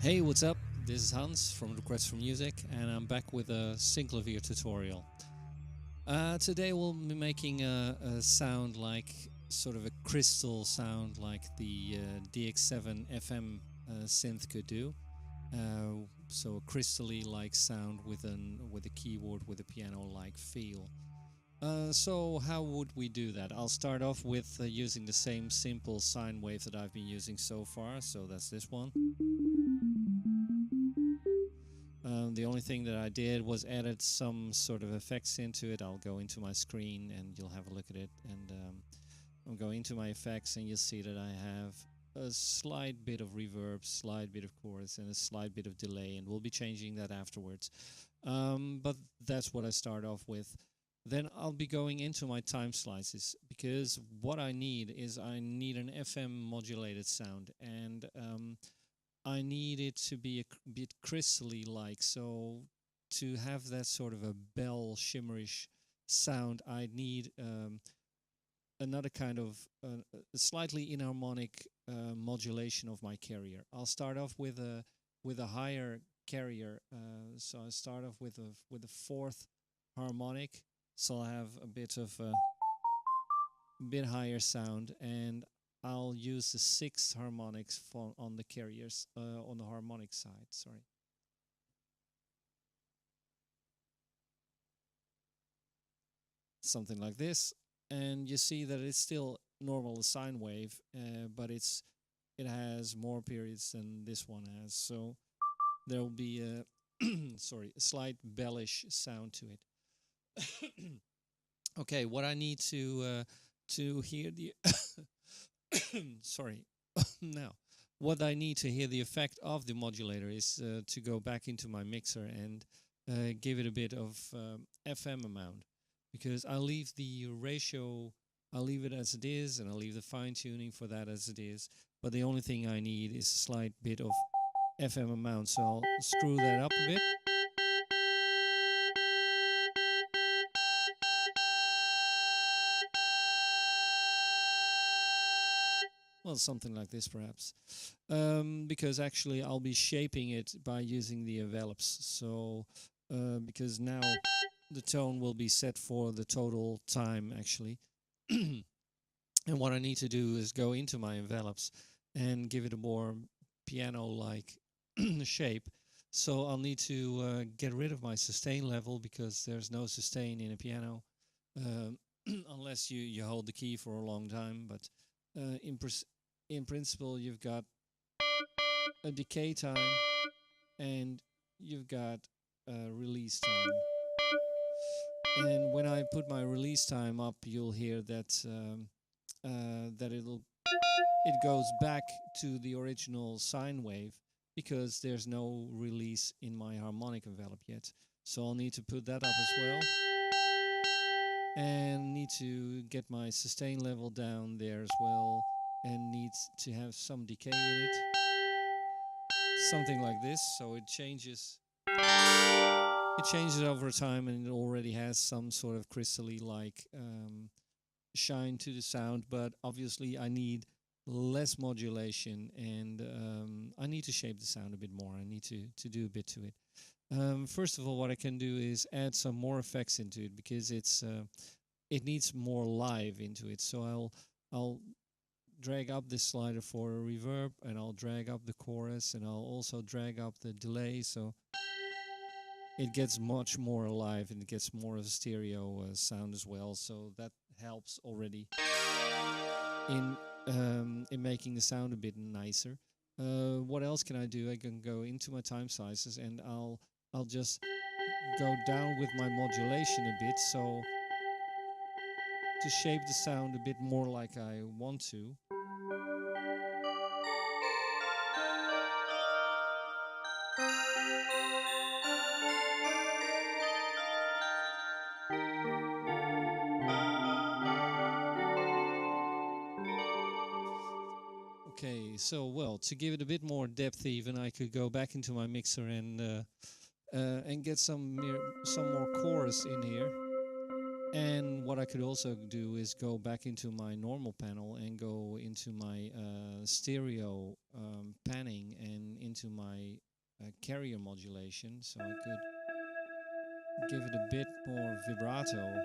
Hey, what's up? This is Hans from Request for Music, and I'm back with a Synclavier tutorial. Today we'll be making a sound like sort of a crystal sound like the DX7 FM synth could do. So a crystally like sound with a keyboard with a piano like feel. So how would we do that? I'll start off with using the same simple sine wave that I've been using so far. So that's this one. The only thing that I did was added some sort of effects into it. I'll go into my screen and you'll have a look at it. And I'm going into my effects and you'll see that I have a slight bit of reverb, slight bit of chorus, and a slight bit of delay. And we'll be changing that afterwards. But that's what I start off with. Then I'll be going into my time slices, because what I need is I need an FM modulated sound. And I need it to be a bit crystally like, so to have that sort of a bell shimmerish sound I need another kind of a slightly inharmonic modulation of my carrier. I'll start off with a higher carrier, so I start off with a fourth harmonic, so I'll have a bit of a bit higher sound, and I'll use the sixth harmonics on the carriers, on the harmonic side, sorry. Something like this, and you see that it's still normal sine wave, but it has more periods than this one has, so there will be a sorry, a slight bellish sound to it. Okay, what I need to hear the sorry. Now, what I need to hear the effect of the modulator is to go back into my mixer and give it a bit of FM amount, because I'll leave the ratio, I'll leave it as it is, and I'll leave the fine tuning for that as it is. But the only thing I need is a slight bit of FM amount, so I'll screw that up a bit. Well, something like this perhaps, because actually I'll be shaping it by using the envelopes. So because now the tone will be set for the total time actually. And what I need to do is go into my envelopes and give it a more piano-like shape. So I'll need to get rid of my sustain level, because there's no sustain in a piano unless you hold the key for a long time. But in principle, you've got a decay time and you've got a release time. And when I put my release time up, you'll hear that that it goes back to the original sine wave, because there's no release in my harmonic envelope yet. So I'll need to put that up as well, and need to get my sustain level down there as well, and needs to have some decay in it, something like this. So it changes over time, and it already has some sort of crystally like shine to the sound. But obviously I need less modulation, and I need to shape the sound a bit more. I need to do a bit to it. First of all, what I can do is add some more effects into it, because it needs more live into it. So I'll drag up this slider for a reverb, and I'll drag up the chorus, and I'll also drag up the delay, so it gets much more alive and it gets more of a stereo sound as well. So that helps already in making the sound a bit nicer. What else can I do? I can go into my time slices, and I'll just go down with my modulation a bit, so to shape the sound a bit more like I want to. Okay, so well, to give it a bit more depth even, I could go back into my mixer and get some more chorus in here. And what I could also do is go back into my normal panel and go into my stereo panning and into my carrier modulation, so I could give it a bit more vibrato,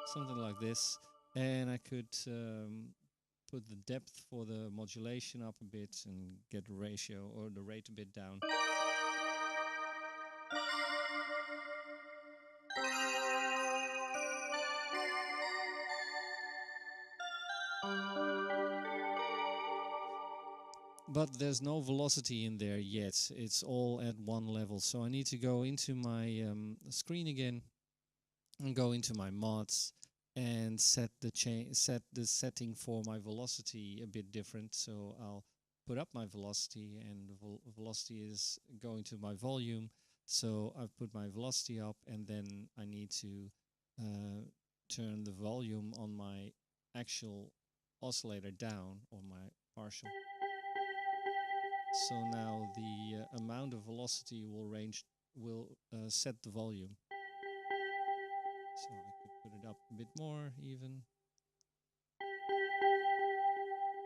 something like this, and I could put the depth for the modulation up a bit and get the ratio or the rate a bit down. But there's no velocity in there yet. It's all at one level. So I need to go into my screen again and go into my mods and set the setting for my velocity a bit different. So I'll put up my velocity, and the velocity is going to my volume. So I've put my velocity up, and then I need to turn the volume on my actual oscillator down, or my partial. So now the amount of velocity will set the volume. So I could put it up a bit more even.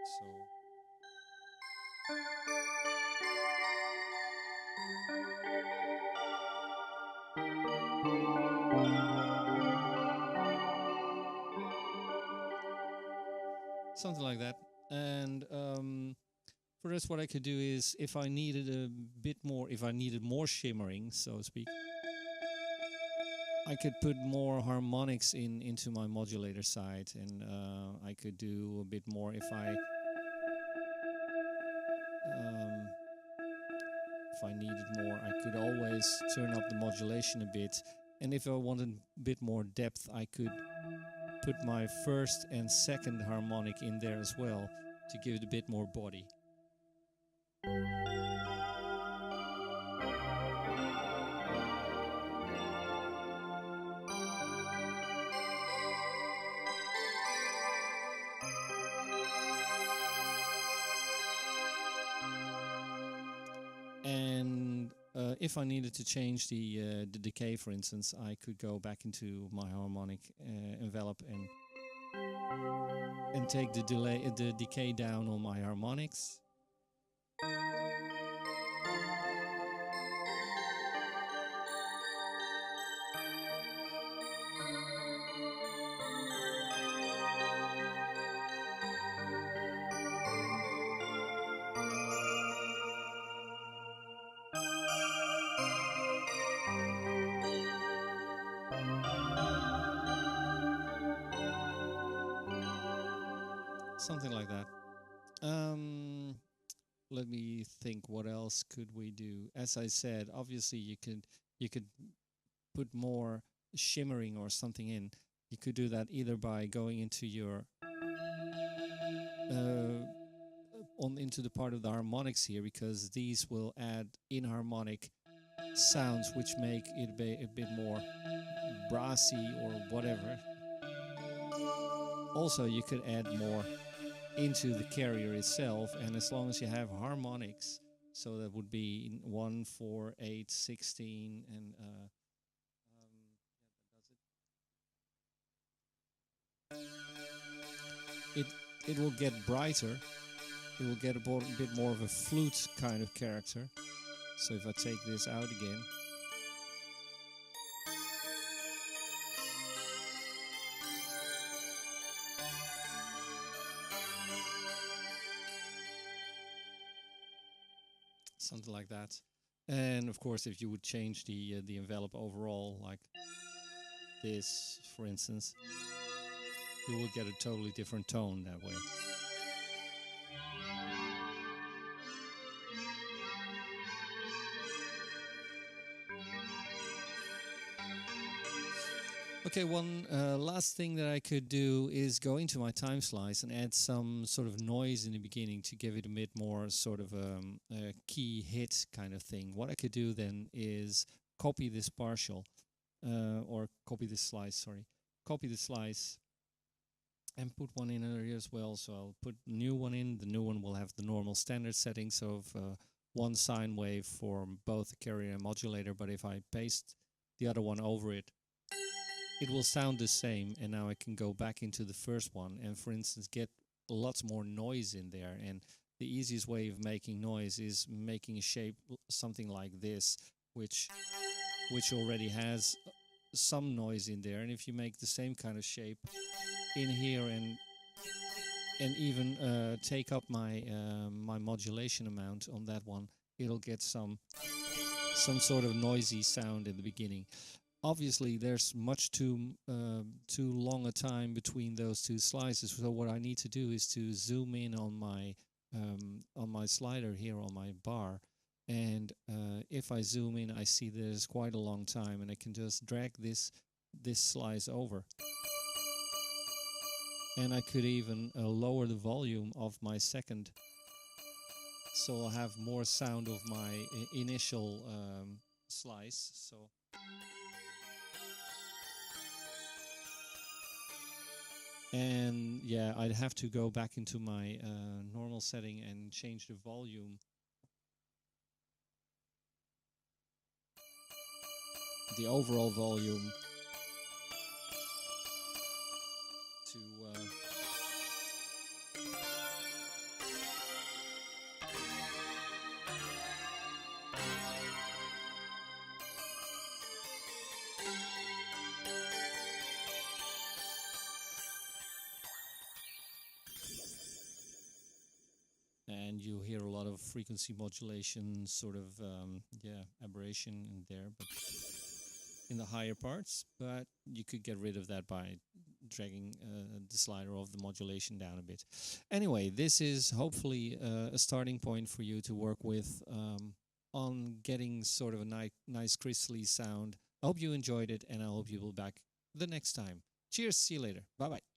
So something like that. And for this, what I could do is, if I needed a bit more, if I needed more shimmering, so to speak, I could put more harmonics into my modulator side, and I could do a bit more if I needed more. I could always turn up the modulation a bit, and if I wanted a bit more depth, I could put my first and second harmonic in there as well to give it a bit more body. And if I needed to change the decay, for instance, I could go back into my harmonic envelope and take the decay down on my harmonics. Something like that. Let me think. What else could we do? As I said, obviously you could put more shimmering or something in. You could do that either by going into your into the part of the harmonics here, because these will add inharmonic sounds which make it a bit more brassy or whatever. Also, you could add more into the carrier itself, and as long as you have harmonics, so that would be 1, 4, 8, 16, and it will get brighter. It will get a bit more of a flute kind of character. So if I take this out again, something like that. And of course, if you would change the envelope overall, like this, for instance, you will get a totally different tone that way. Okay, one last thing that I could do is go into my time slice and add some sort of noise in the beginning to give it a bit more sort of a key hit kind of thing. What I could do then is copy this partial, or copy this slice, sorry. Copy the slice and put one in here as well. So I'll put a new one in. The new one will have the normal standard settings of one sine wave for both the carrier and modulator, but if I paste the other one over it, it will sound the same. And now I can go back into the first one and, for instance, get lots more noise in there. And the easiest way of making noise is making a shape something like this, which already has some noise in there. And if you make the same kind of shape in here and even take up my my modulation amount on that one, it'll get some sort of noisy sound in the beginning. Obviously, there's much too long a time between those two slices. So what I need to do is to zoom in on my slider here on my bar, and if I zoom in, I see there's quite a long time, and I can just drag this slice over. And I could even lower the volume of my second, so I'll have more sound of my initial slice. So. And yeah, I'd have to go back into my normal setting and change the volume. The overall volume to and you hear a lot of frequency modulation, sort of aberration in there, but in the higher parts. But you could get rid of that by dragging the slider of the modulation down a bit. Anyway, this is hopefully a starting point for you to work with on getting sort of a nice crystally sound. I hope you enjoyed it, and I hope you will be back the next time. Cheers, see you later. Bye-bye.